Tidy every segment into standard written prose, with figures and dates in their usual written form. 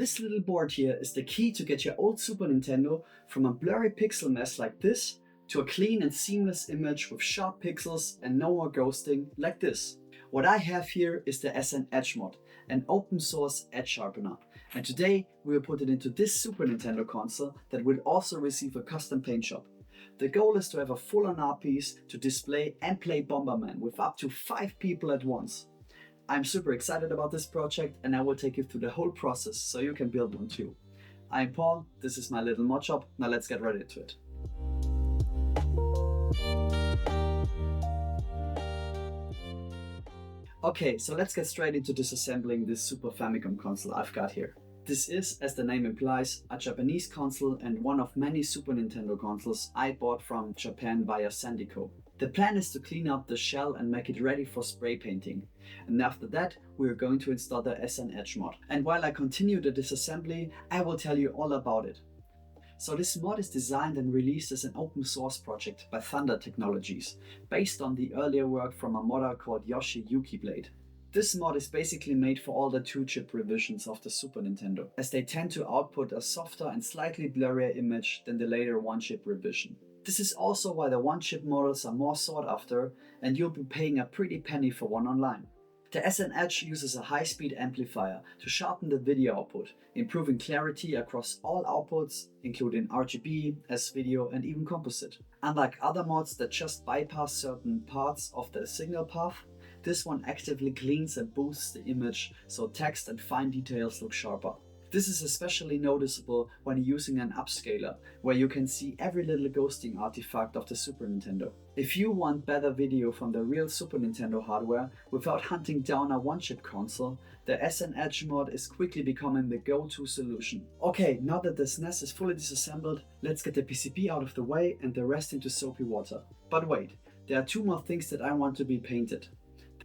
This little board here is the key to get your old Super Nintendo from a blurry pixel mess like this to a clean and seamless image with sharp pixels and no more ghosting like this. What I have here is the SNEdge Mod, an open source edge sharpener, and today we will put it into this Super Nintendo console that will also receive a custom paint job. The goal is to have a full-on art piece to display and play Bomberman with up to 5 people at once. I'm super excited about this project and I will take you through the whole process so you can build one too. I'm Paul, this is my little mod shop, now let's get right into it. Okay, so let's get straight into disassembling this Super Famicom console I've got here. This is, as the name implies, a Japanese console and one of many Super Nintendo consoles I bought from Japan via Sandico. The plan is to clean up the shell and make it ready for spray painting. And after that, we are going to install the SNEdge Mod. And while I continue the disassembly, I will tell you all about it. So this mod is designed and released as an open source project by Thunder Technologies, based on the earlier work from a modder called Yoshi Yuki-Blade. This mod is basically made for all the 2-chip revisions of the Super Nintendo, as they tend to output a softer and slightly blurrier image than the later 1-chip revision. This is also why the 1-chip models are more sought after and you'll be paying a pretty penny for one online. The SNEdge uses a high-speed amplifier to sharpen the video output, improving clarity across all outputs, including RGB, S-video and even composite. Unlike other mods that just bypass certain parts of the signal path, this one actively cleans and boosts the image so text and fine details look sharper. This is especially noticeable when using an upscaler, where you can see every little ghosting artifact of the Super Nintendo. If you want better video from the real Super Nintendo hardware without hunting down a 1-chip console, the SNEdge Mod is quickly becoming the go-to solution. Okay, now that the SNES is fully disassembled, let's get the PCB out of the way and the rest into soapy water. But wait, there are 2 more things that I want to be painted.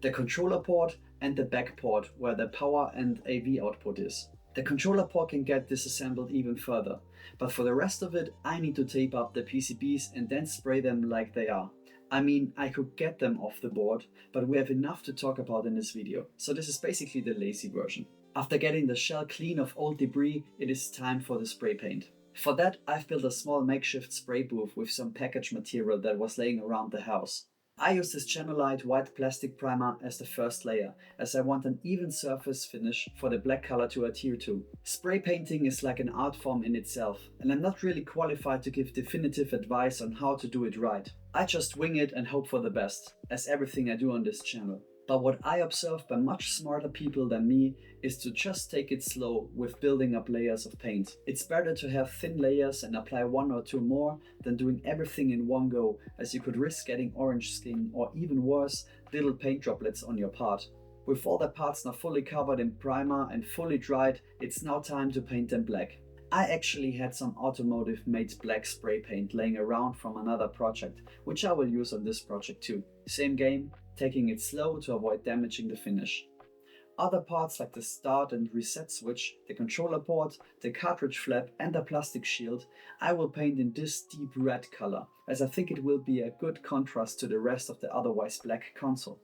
The controller port and the back port where the power and AV output is. The controller port can get disassembled even further, but for the rest of it I need to tape up the PCBs and then spray them like they are. I mean, I could get them off the board, but we have enough to talk about in this video, so this is basically the lazy version. After getting the shell clean of old debris, it is time for the spray paint. For that I've built a small makeshift spray booth with some package material that was laying around the house. I use this channelite white plastic primer as the first layer, as I want an even surface finish for the black color to adhere to. Spray painting is like an art form in itself, and I'm not really qualified to give definitive advice on how to do it right. I just wing it and hope for the best, as everything I do on this channel. But what I observe by much smarter people than me is to just take it slow with building up layers of paint. It's better to have thin layers and apply 1 or 2 more than doing everything in one go, as you could risk getting orange skin or even worse, little paint droplets on your part. With all the parts now fully covered in primer and fully dried, it's now time to paint them black. I actually had some automotive made black spray paint laying around from another project, which I will use on this project too. Same game, taking it slow to avoid damaging the finish. Other parts like the start and reset switch, the controller port, the cartridge flap and the plastic shield I will paint in this deep red color, as I think it will be a good contrast to the rest of the otherwise black console.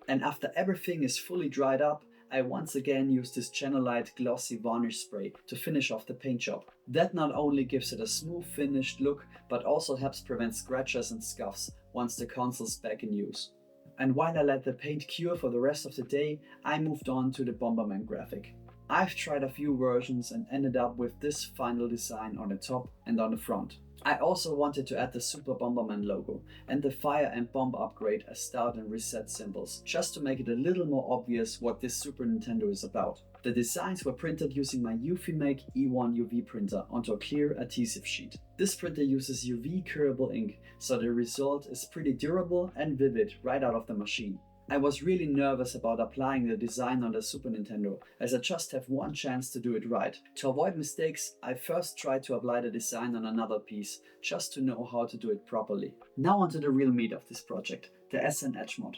And after everything is fully dried up, I once again use this channelite glossy varnish spray to finish off the paint job. That not only gives it a smooth finished look, but also helps prevent scratches and scuffs once the console's back in use. And while I let the paint cure for the rest of the day, I moved on to the Bomberman graphic. I've tried a few versions and ended up with this final design on the top and on the front. I also wanted to add the Super Bomberman logo and the fire and bomb upgrade as start and reset symbols, just to make it a little more obvious what this Super Nintendo is about. The designs were printed using my Ufimake E1 UV printer onto a clear adhesive sheet. This printer uses UV curable ink, so the result is pretty durable and vivid right out of the machine. I was really nervous about applying the design on the Super Nintendo, as I just have one chance to do it right. To avoid mistakes, I first tried to apply the design on another piece, just to know how to do it properly. Now onto the real meat of this project, the SNEdge Mod.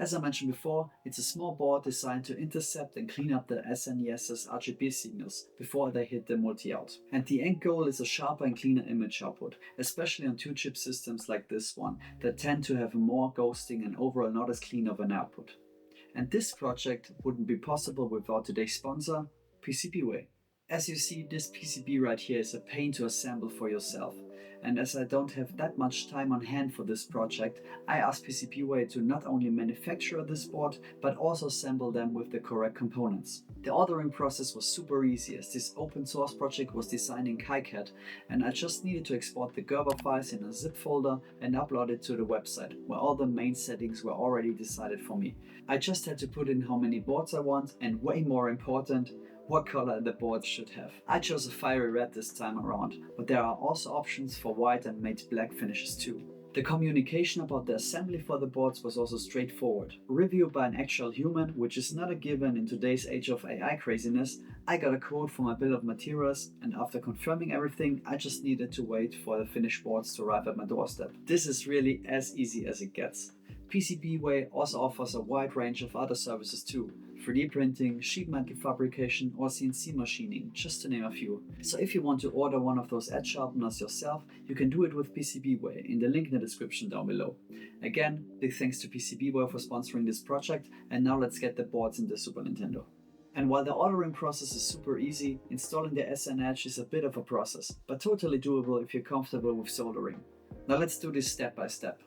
As I mentioned before, it's a small board designed to intercept and clean up the SNES's RGB signals before they hit the multi-out. And the end goal is a sharper and cleaner image output, especially on 2-chip systems like this one, that tend to have more ghosting and overall not as clean of an output. And this project wouldn't be possible without today's sponsor, PCBWay. As you see, this PCB right here is a pain to assemble for yourself. And as I don't have that much time on hand for this project, I asked PCBWay to not only manufacture this board, but also assemble them with the correct components. The ordering process was super easy, as this open source project was designed in KiCad, and I just needed to export the Gerber files in a zip folder and upload it to the website, where all the main settings were already decided for me. I just had to put in how many boards I want, and way more important, what color the board should have. I chose a fiery red this time around, but there are also options for white and matte black finishes too. The communication about the assembly for the boards was also straightforward. Review by an actual human, which is not a given in today's age of AI craziness. I got a quote for my bill of materials, and after confirming everything, I just needed to wait for the finished boards to arrive at my doorstep. This is really as easy as it gets. PCBWay also offers a wide range of other services too. 3D printing, sheet metal fabrication or CNC machining, just to name a few. So if you want to order one of those edge sharpeners yourself, you can do it with PCBWay in the link in the description down below. Again, big thanks to PCBWay for sponsoring this project, and now let's get the boards in the Super Nintendo. And while the ordering process is super easy, installing the SNEdge is a bit of a process, but totally doable if you're comfortable with soldering. Now let's do this step by step.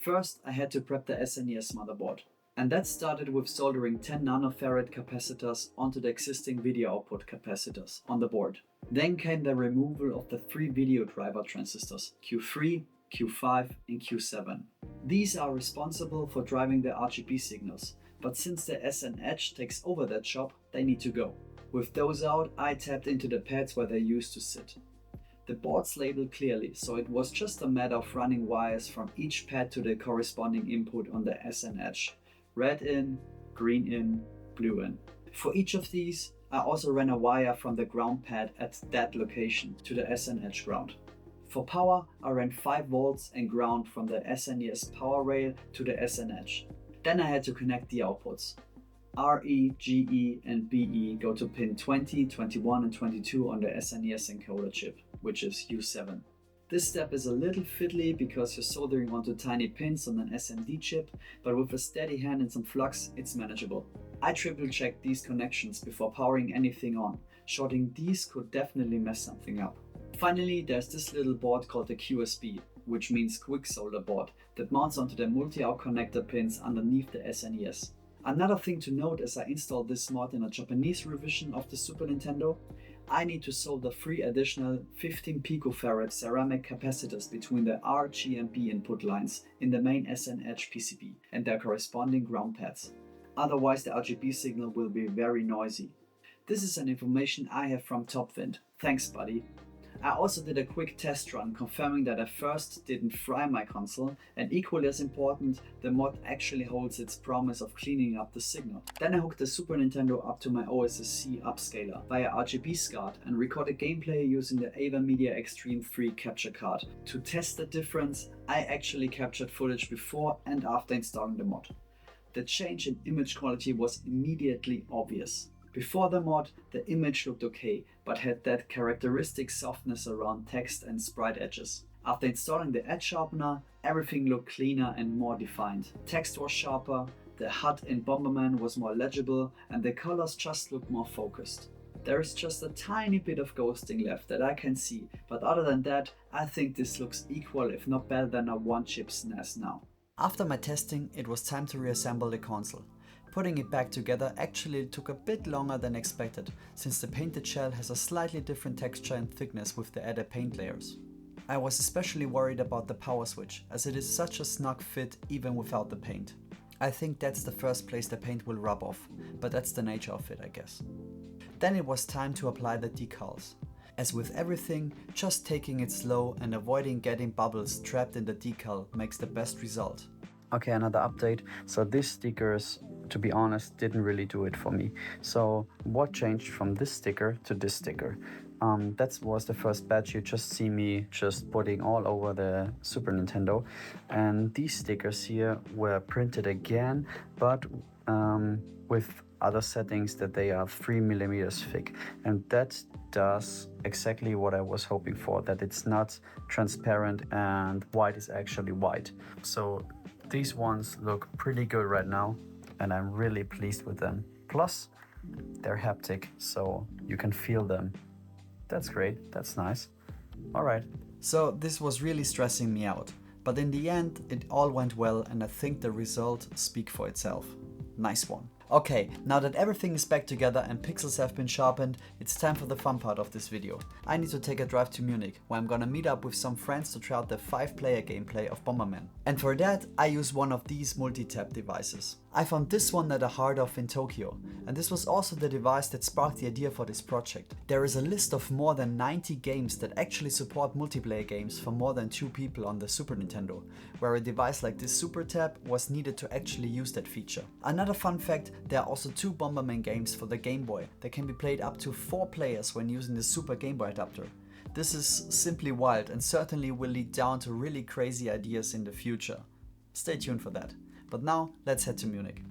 First, I had to prep the SNES motherboard. And that started with soldering 10 nanofarad capacitors onto the existing video output capacitors on the board. Then came the removal of the 3 video driver transistors, Q3, Q5 and Q7. These are responsible for driving the RGB signals, but since the SNEdge takes over that job, they need to go. With those out, I tapped into the pads where they used to sit. The board's labeled clearly, so it was just a matter of running wires from each pad to the corresponding input on the SNEdge. Red in, green in, blue in. For each of these, I also ran a wire from the ground pad at that location to the SNEdge ground. For power, I ran 5 volts and ground from the SNES power rail to the SNEdge. Then I had to connect the outputs. RE, GE and BE go to pin 20, 21 and 22 on the SNES encoder chip, which is U7. This step is a little fiddly because you're soldering onto tiny pins on an SMD chip, but with a steady hand and some flux, it's manageable. I triple checked these connections before powering anything on. Shorting these could definitely mess something up. Finally, there's this little board called the QSB, which means Quick Solder Board, that mounts onto the multi-out connector pins underneath the SNES. Another thing to note as I installed this mod in a Japanese revision of the Super Nintendo, I need to solder 3 additional 15 picofarad ceramic capacitors between the R, G and B input lines in the main SNEdge PCB and their corresponding ground pads. Otherwise the RGB signal will be very noisy. This is an information I have from Topwind. Thanks buddy. I also did a quick test run confirming that I first didn't fry my console, and equally as important, the mod actually holds its promise of cleaning up the signal. Then I hooked the Super Nintendo up to my OSSC upscaler via RGB SCART and recorded gameplay using the AVerMedia Extreme 3 capture card. To test the difference, I actually captured footage before and after installing the mod. The change in image quality was immediately obvious. Before the mod, the image looked okay, but had that characteristic softness around text and sprite edges. After installing the edge sharpener, everything looked cleaner and more defined. Text was sharper, the HUD in Bomberman was more legible, and the colors just looked more focused. There is just a tiny bit of ghosting left that I can see, but other than that, I think this looks equal if not better than a one-chip SNES now. After my testing, it was time to reassemble the console. Putting it back together actually took a bit longer than expected, since the painted shell has a slightly different texture and thickness with the added paint layers. I was especially worried about the power switch, as it is such a snug fit even without the paint. I think that's the first place the paint will rub off, but that's the nature of it, I guess. Then it was time to apply the decals. As with everything, just taking it slow and avoiding getting bubbles trapped in the decal makes the best result. Okay, another update. So these stickers, to be honest, didn't really do it for me. So what changed from this sticker to this sticker? That was the first batch you just see me just putting all over the Super Nintendo. And these stickers here were printed again, but with other settings that they are 3 millimeters thick. And that does exactly what I was hoping for, that it's not transparent and white is actually white. So these ones look pretty good right now, and I'm really pleased with them. Plus, They're haptic, so you can feel them. That's great, that's nice. All right. So this was really stressing me out, but in the end it all went well and I think the result speaks for itself. Nice one. Okay, now that everything is back together and pixels have been sharpened, it's time for the fun part of this video. I need to take a drive to Munich, where I'm gonna meet up with some friends to try out the 5-player gameplay of Bomberman. And for that, I use one of these multi-tap devices. I found this one at the heart of in Tokyo, and this was also the device that sparked the idea for this project. There is a list of more than 90 games that actually support multiplayer games for more than 2 people on the Super Nintendo, where a device like this Super Tap was needed to actually use that feature. Another fun fact, there are also 2 Bomberman games for the Game Boy that can be played up to 4 players when using the Super Game Boy adapter. This is simply wild and certainly will lead down to really crazy ideas in the future. Stay tuned for that. But now, let's head to Munich.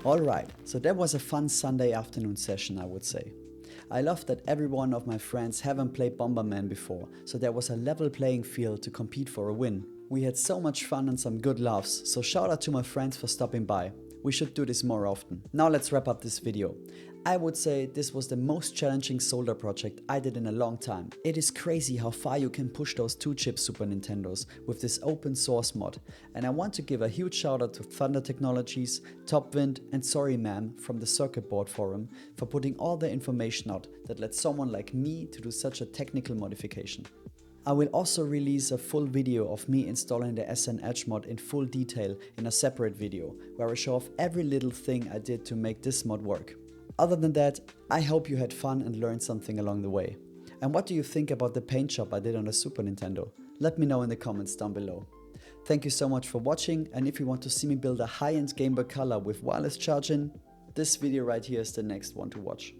Alright, so that was a fun Sunday afternoon session, I would say. I love that every one of my friends haven't played Bomberman before, so there was a level playing field to compete for a win. We had so much fun and some good laughs, so shout out to my friends for stopping by. We should do this more often. Now let's wrap up this video. I would say this was the most challenging solder project I did in a long time. It is crazy how far you can push those 2-chip Super Nintendos with this open source mod. And I want to give a huge shout out to Thunder Technologies, Topwind and Sorry Ma'am from the Circuit Board forum for putting all the information out that led someone like me to do such a technical modification. I will also release a full video of me installing the SNEdge mod in full detail in a separate video, where I show off every little thing I did to make this mod work. Other than that, I hope you had fun and learned something along the way. And what do you think about the paint job I did on the Super Nintendo? Let me know in the comments down below. Thank you so much for watching, and if you want to see me build a high-end Game Boy Color with wireless charging, this video right here is the next one to watch.